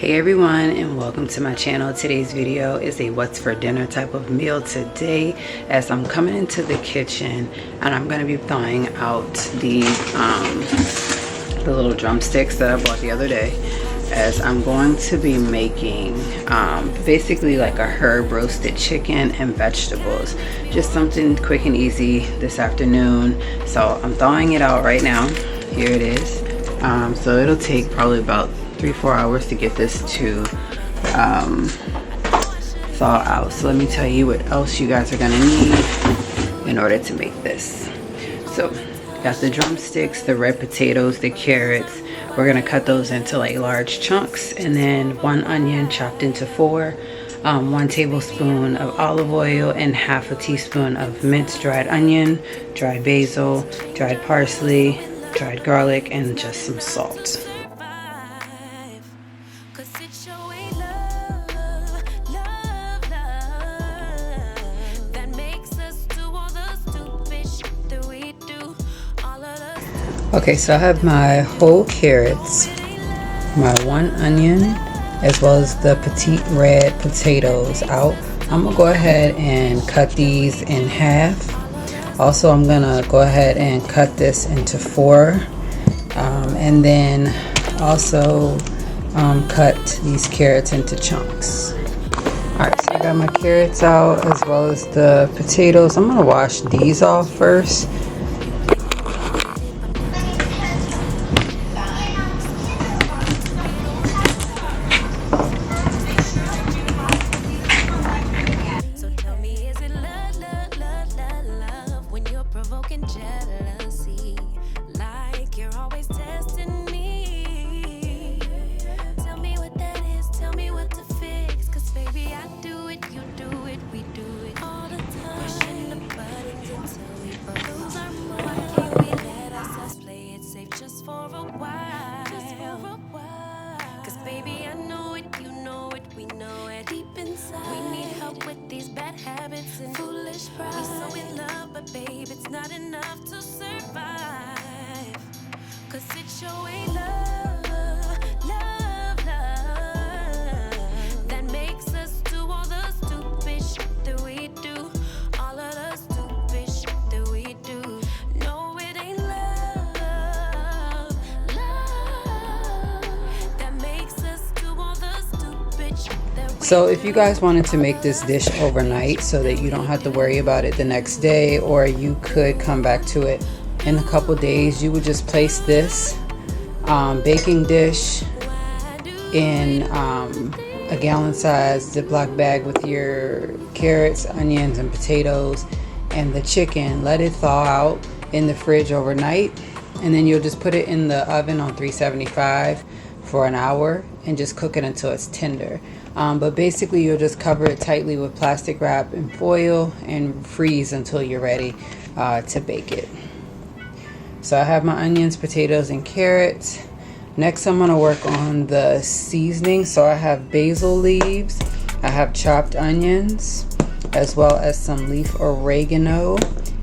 Hey everyone, and welcome to my channel. Today's video is a what's for dinner type of meal today, as I'm coming into the kitchen and I'm going to be thawing out the little drumsticks that I bought the other day, as I'm going to be making basically like a herb roasted chicken and vegetables. Just something quick and easy this afternoon. So I'm thawing it out right now. Here it is. So it'll take probably about 3-4 hours to get this to thaw out. So let me tell you what else you guys are gonna need in order to make this. So got the drumsticks, the red potatoes, the carrots. We're gonna cut those into like large chunks, and then 1 onion chopped into 4, 1 tablespoon of olive oil, and half a teaspoon of minced dried onion, dried basil, dried parsley, dried garlic, and just some salt. Okay, so I have my whole carrots, my 1 onion, as well as the petite red potatoes out. I'm gonna go ahead and cut these in half. Also, I'm gonna go ahead and cut this into 4, and then also cut these carrots into chunks. Alright, so I got my carrots out as well as the potatoes. I'm gonna wash these off first. So if you guys wanted to make this dish overnight so that you don't have to worry about it the next day, or you could come back to it in a couple days, you would just place this baking dish in a gallon size Ziploc bag with your carrots, onions, and potatoes and the chicken. Let it thaw out in the fridge overnight, and then you'll just put it in the oven on 375 for an hour and just cook it until it's tender. But basically you'll just cover it tightly with plastic wrap and foil and freeze until you're ready to bake it. So I have my onions, potatoes, and carrots. Next I'm going to work on the seasoning. So I have basil leaves, I have chopped onions, as well as some leaf oregano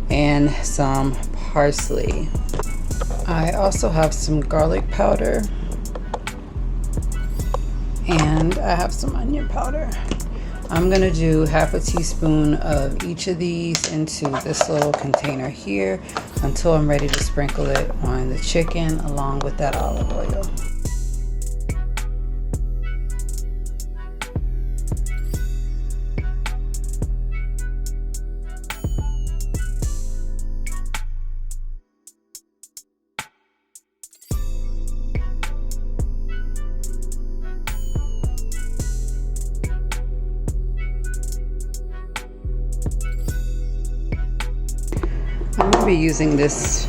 and some parsley. I also have some garlic powder, and I have some onion powder. I'm gonna do half a teaspoon of each of these into this little container here until I'm ready to sprinkle it on the chicken along with that olive oil. I'm going to be using this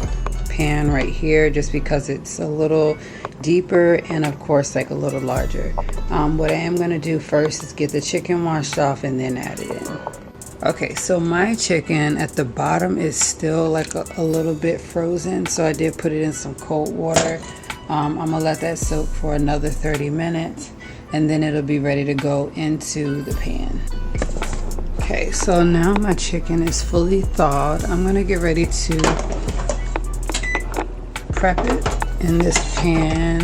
pan right here just because it's a little deeper and of course like a little larger. What I am going to do first is get the chicken washed off and then add it in. Okay, so my chicken at the bottom is still like a little bit frozen, so I did put it in some cold water. I'm going to let that soak for another 30 minutes and then it'll be ready to go into the pan. Okay, so now my chicken is fully thawed. I'm gonna get ready to prep it in this pan.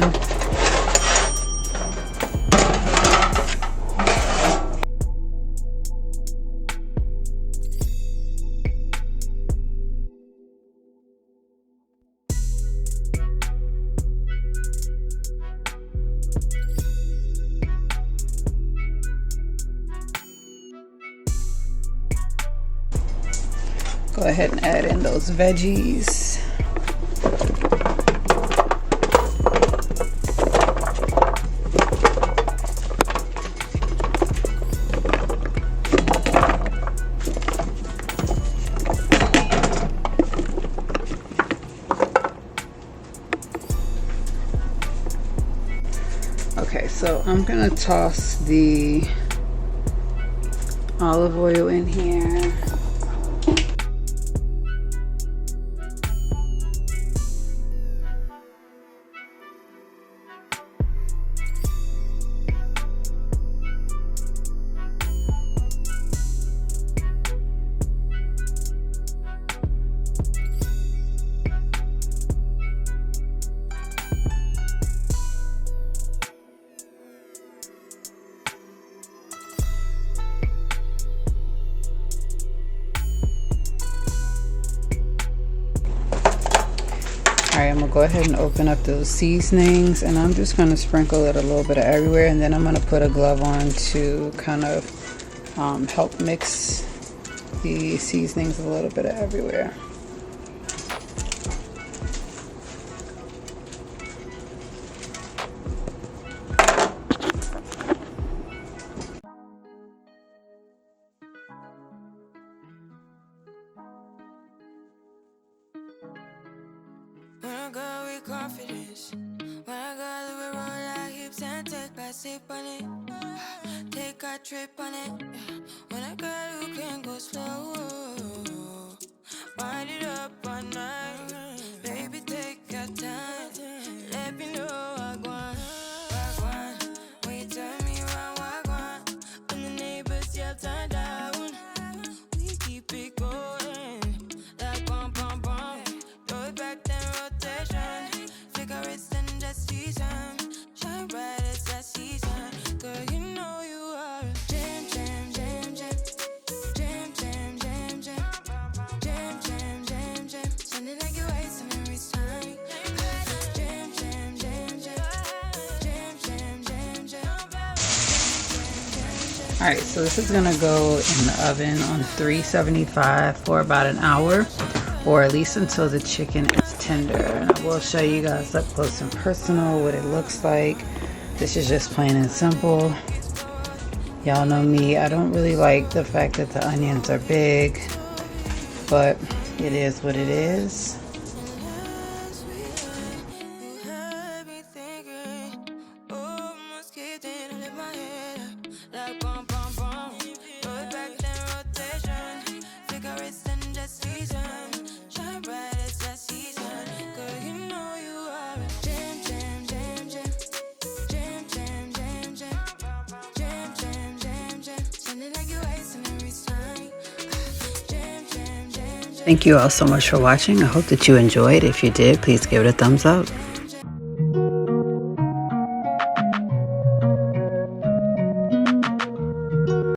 Go ahead and add in those veggies. Okay, so I'm gonna toss the olive oil in here. Alright, I'm gonna go ahead and open up those seasonings, and I'm just gonna sprinkle it a little bit of everywhere, and then I'm gonna put a glove on to kind of help mix the seasonings a little bit of everywhere. When I go with confidence, when I go we roll our hips and take a sip on it, take a trip on it. When I go, you can go slow, wind it up all night. Baby, take your time, let me know I want. When you turn me around, I want. When the neighbors yell turn down, we keep it going like bum bum bum. Throw it back then rotation. Figure it's in the season. Shine bright as that season. Girl, you know you are a jam, jam, jam, jam. Jam, jam, jam, jam. Jam, jam, jam, jam. Sounding like you're wasting every time. Jam, jam, jam, jam. Jam, jam, jam, jam. Alright, so this is gonna go in the oven on 375 for about an hour, or at least until the chicken is tender. And I will show you guys up close and personal what it looks like. This is just plain and simple. Y'all know me, I don't really like the fact that the onions are big, but it is what it is. Thank you all so much for watching. I hope that you enjoyed. If you did, please give it a thumbs up.